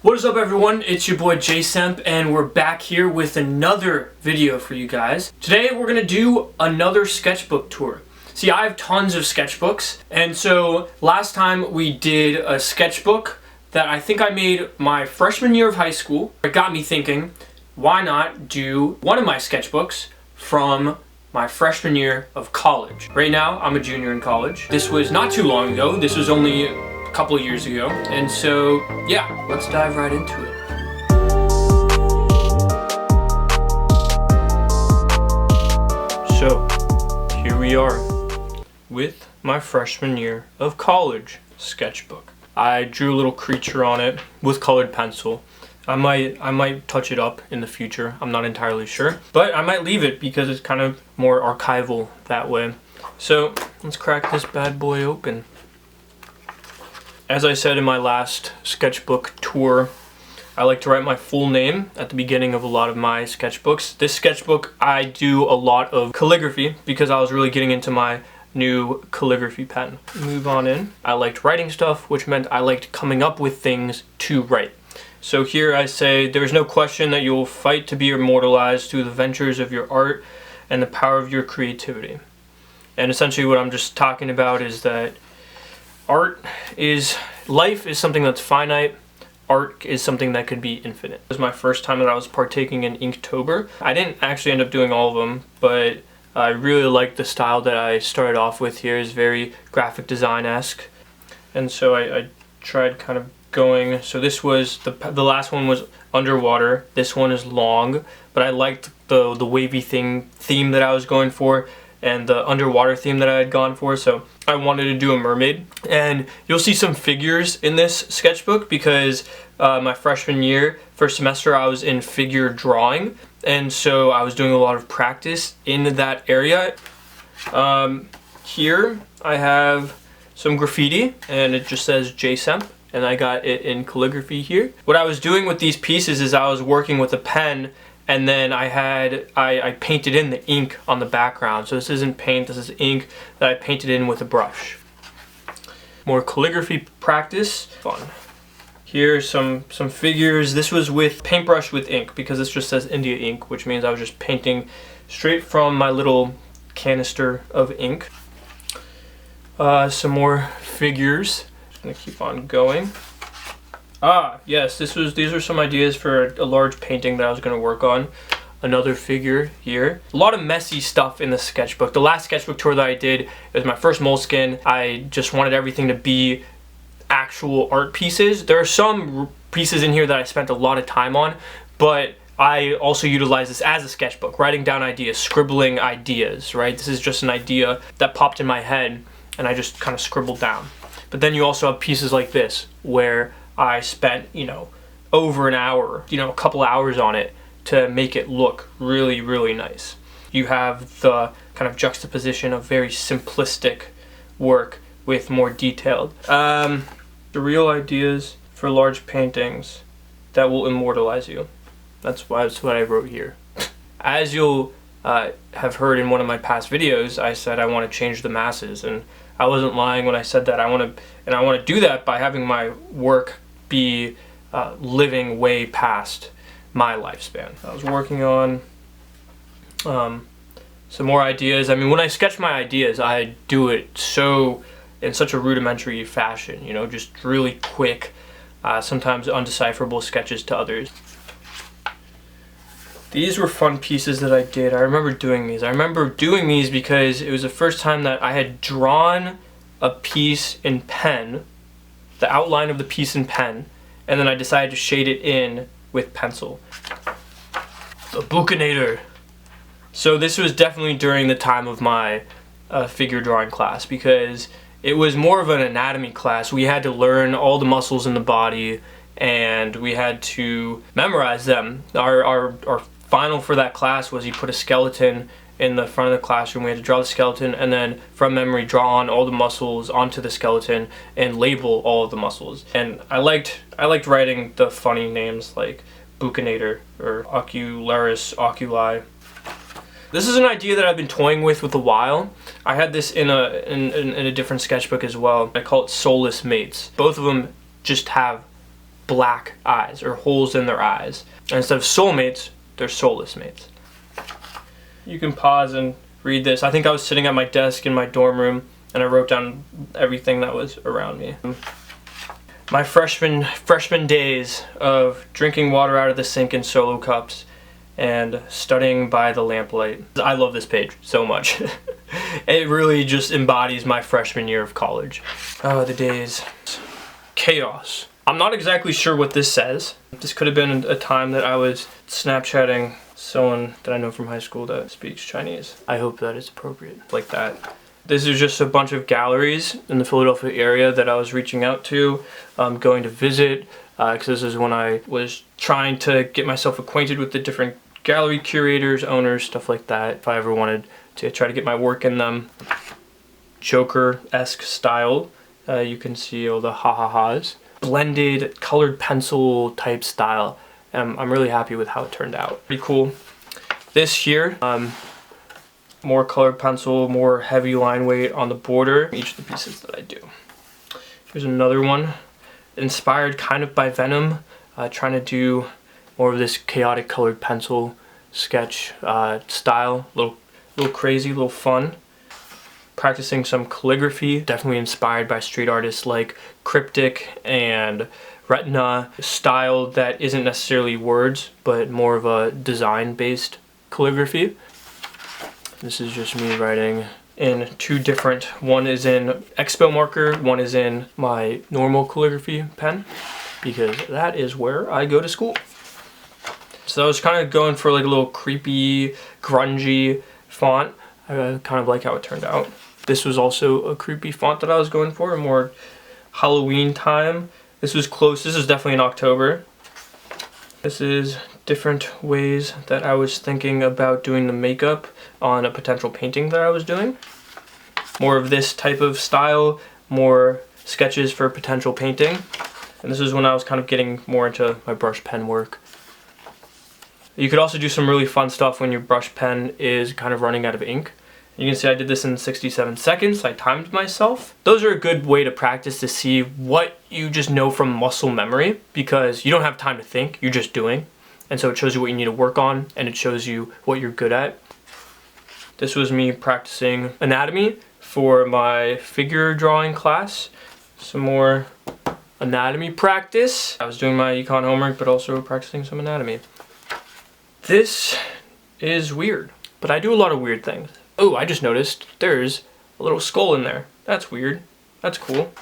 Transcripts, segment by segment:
What is up everyone, it's your boy J-Semp and we're back here with another video for you guys. Today we're gonna do another sketchbook tour. See, I have tons of sketchbooks, and so last time we did a sketchbook that I think I made my freshman year of high school. It got me thinking, why not do one of my sketchbooks from my freshman year of college. Right now I'm a junior in college. This was not too long ago, this was only a couple of years ago, and so yeah, let's dive right into it. So here we are with my freshman year of college sketchbook. I drew a little creature on it with colored pencil. I might touch it up in the future, I'm not entirely sure, but I might leave it because it's kind of more archival that way. So let's crack this bad boy open. As I said in my last sketchbook tour, I like to write my full name at the beginning of a lot of my sketchbooks. This sketchbook, I do a lot of calligraphy because I was really getting into my new calligraphy pen. Move on in. I liked writing stuff, which meant I liked coming up with things to write. So here I say, there is no question that you will fight to be immortalized through the ventures of your art and the power of your creativity. And essentially what I'm just talking about is that life is something that's finite. Art is something that could be infinite. It was my first time that I was partaking in Inktober. I didn't actually end up doing all of them, but I really like the style that I started off with here. It's very graphic design-esque. And so I tried kind of going, so this was, the last one was underwater. This one is long, but I liked the wavy theme that I was going for, and the underwater theme that I had gone for, so I wanted to do a mermaid. And you'll see some figures in this sketchbook because my freshman year, first semester, I was in figure drawing, and so I was doing a lot of practice in that area. Here I have some graffiti, and it just says J-Semp, and I got it in calligraphy here. What I was doing with these pieces is I was working with a pen, and then I painted in the ink on the background. So this isn't paint, this is ink that I painted in with a brush. More calligraphy practice, fun. Here's some figures. This was with paintbrush with ink because this just says India ink, which means I was just painting straight from my little canister of ink. Some more figures. Just gonna keep on going. Yes, these are some ideas for a large painting that I was going to work on. Another figure here. A lot of messy stuff in the sketchbook. The last sketchbook tour that I did, it was my first moleskin. I just wanted everything to be actual art pieces. There are some pieces in here that I spent a lot of time on, but I also utilize this as a sketchbook, writing down ideas, scribbling ideas, right? This is just an idea that popped in my head and I just kind of scribbled down. But then you also have pieces like this where I spent, over an hour, a couple hours on it to make it look really, really nice. You have the kind of juxtaposition of very simplistic work with more detailed. The real ideas for large paintings that will immortalize you. That's what I wrote here. As you'll have heard in one of my past videos, I said I want to change the masses, and I wasn't lying when I said that. I want to do that by having my work be living way past my lifespan. I was working on some more ideas. I mean, when I sketch my ideas, I do it in such a rudimentary fashion, just really quick, sometimes undecipherable sketches to others. These were fun pieces that I did. I remember doing these. I remember doing these because it was the first time that I had drawn a piece in pen, the outline of the piece in pen, and then I decided to shade it in with pencil. The Buchanator. So this was definitely during the time of my figure drawing class because it was more of an anatomy class. We had to learn all the muscles in the body and we had to memorize them. Our final for that class was you put a skeleton in the front of the classroom. We had to draw the skeleton and then from memory draw on all the muscles onto the skeleton and label all of the muscles. And I liked writing the funny names like Buchanator or Ocularis Oculi. This is an idea that I've been toying with a while. I had this in a different sketchbook as well. I call it Soulless Mates. Both of them just have black eyes or holes in their eyes. And instead of soulmates, they're soulless mates. You can pause and read this. I think I was sitting at my desk in my dorm room and I wrote down everything that was around me. My freshman days of drinking water out of the sink in solo cups and studying by the lamplight. I love this page so much. It really just embodies my freshman year of college. Oh, the days. Chaos. I'm not exactly sure what this says. This could have been a time that I was Snapchatting someone that I know from high school that speaks Chinese. I hope that it's appropriate. Like that. This is just a bunch of galleries in the Philadelphia area that I was reaching out to, going to visit, because this is when I was trying to get myself acquainted with the different gallery curators, owners, stuff like that, if I ever wanted to try to get my work in them. Joker-esque style. You can see all the ha-ha-has. Blended colored pencil type style. I'm really happy with how it turned out. Pretty cool. This here, more colored pencil, more heavy line weight on the border, each of the pieces that I do. Here's another one, inspired kind of by Venom, trying to do more of this chaotic colored pencil sketch style, little crazy, little fun. Practicing some calligraphy, definitely inspired by street artists like Cryptic and Retina, style that isn't necessarily words, but more of a design-based calligraphy. This is just me writing in two different, one is in Expo marker, one is in my normal calligraphy pen, because that is where I go to school. So I was kind of going for like a little creepy, grungy font. I kind of like how it turned out. This was also a creepy font that I was going for, more Halloween time. This was close, this is definitely in October. This is different ways that I was thinking about doing the makeup on a potential painting that I was doing. More of this type of style, more sketches for potential painting. And this is when I was kind of getting more into my brush pen work. You could also do some really fun stuff when your brush pen is kind of running out of ink. You can see I did this in 67 seconds. I timed myself. Those are a good way to practice to see what you just know from muscle memory, because you don't have time to think, you're just doing. And so it shows you what you need to work on, and it shows you what you're good at. This was me practicing anatomy for my figure drawing class. Some more anatomy practice. I was doing my econ homework, but also practicing some anatomy. This is weird, but I do a lot of weird things. Oh, I just noticed there's a little skull in there. That's weird. That's cool.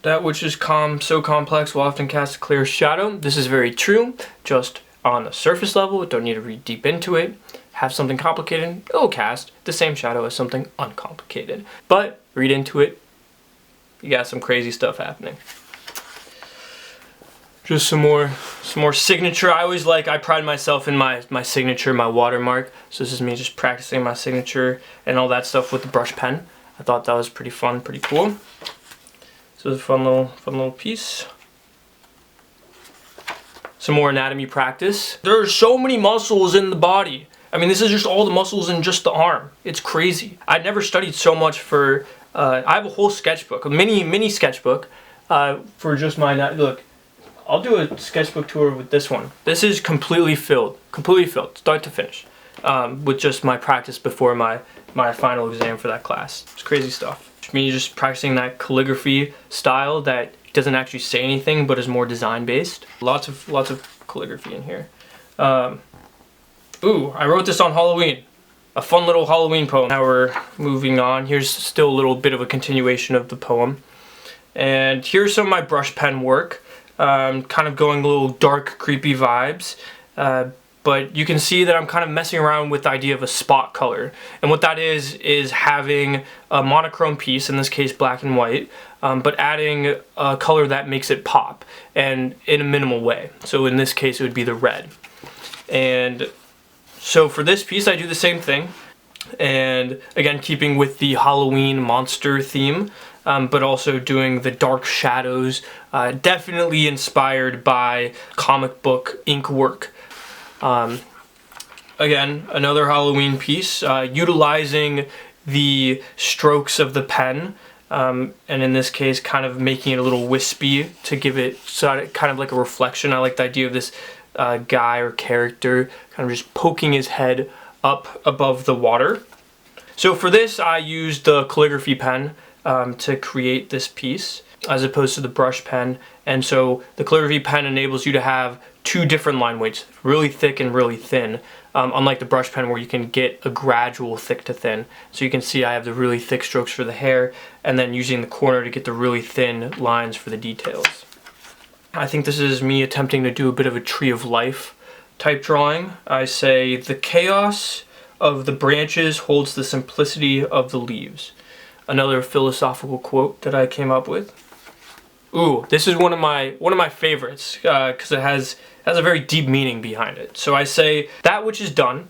That which is so complex will often cast a clear shadow. This is very true. Just on the surface level, don't need to read deep into it. Have something complicated, it will cast the same shadow as something uncomplicated. But read into it, you got some crazy stuff happening. Just some more signature. I pride myself in my signature, my watermark. So this is me just practicing my signature and all that stuff with the brush pen. I thought that was pretty fun, pretty cool. So it's a fun little piece. Some more anatomy practice. There are so many muscles in the body. I mean, this is just all the muscles in just the arm. It's crazy. I never studied so much for, I have a whole sketchbook, a mini sketchbook for just my, look. I'll do a sketchbook tour with this one. This is completely filled, start to finish, with just my practice before my final exam for that class. It's crazy stuff. It's me just practicing that calligraphy style that doesn't actually say anything, but is more design-based. Lots of calligraphy in here. Ooh, I wrote this on Halloween. A fun little Halloween poem. Now we're moving on. Here's still a little bit of a continuation of the poem. And here's some of my brush pen work. Kind of going a little dark, creepy vibes, but you can see that I'm kind of messing around with the idea of a spot color, and what that is having a monochrome piece, in this case black and white, but adding a color that makes it pop, and in a minimal way. So in this case it would be the red. And so for this piece I do the same thing, and again keeping with the Halloween monster theme, but also doing the dark shadows, definitely inspired by comic book ink work. Again, another Halloween piece, utilizing the strokes of the pen and in this case kind of making it a little wispy to give it kind of like a reflection. I like the idea of this guy or character kind of just poking his head up above the water. So for this I used the calligraphy pen to create this piece as opposed to the brush pen, and so the calligraphy pen enables you to have two different line weights, really thick and really thin, unlike the brush pen where you can get a gradual thick to thin. So you can see I have the really thick strokes for the hair and then using the corner to get the really thin lines for the details. I think this is me attempting to do a bit of a tree of life type drawing. I say the chaos of the branches holds the simplicity of the leaves. Another philosophical quote that I came up with. Ooh, this is one of my favorites because it has a very deep meaning behind it. So I say, that which is done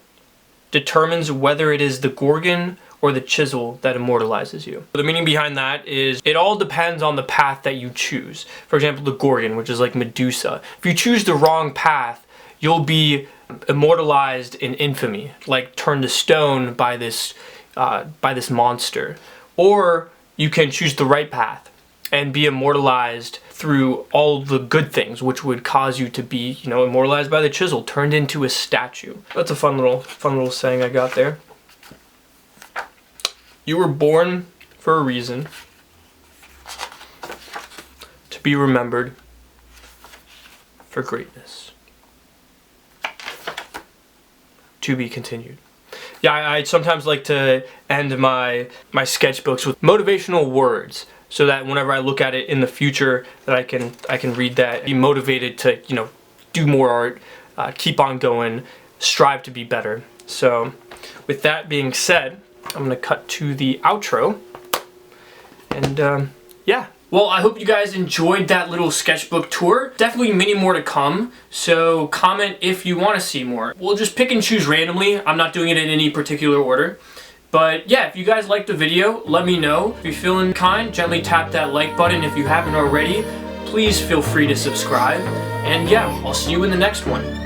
determines whether it is the Gorgon or the chisel that immortalizes you. The meaning behind that is it all depends on the path that you choose. For example, the Gorgon, which is like Medusa. If you choose the wrong path, you'll be immortalized in infamy, like turned to stone by this monster. Or you can choose the right path and be immortalized through all the good things, which would cause you to be, you know, immortalized by the chisel, turned into a statue. That's a fun little saying I got there. You were born for a reason, to be remembered for greatness. To be continued. Yeah, I sometimes like to end my sketchbooks with motivational words, so that whenever I look at it in the future, that I can read that, be motivated to, you know, do more art, keep on going, strive to be better. So with that being said, I'm gonna cut to the outro, and yeah. Well, I hope you guys enjoyed that little sketchbook tour. Definitely many more to come, so comment if you want to see more. We'll just pick and choose randomly. I'm not doing it in any particular order. But yeah, if you guys liked the video, let me know. If you're feeling kind, gently tap that like button. If you haven't already, please feel free to subscribe. And yeah, I'll see you in the next one.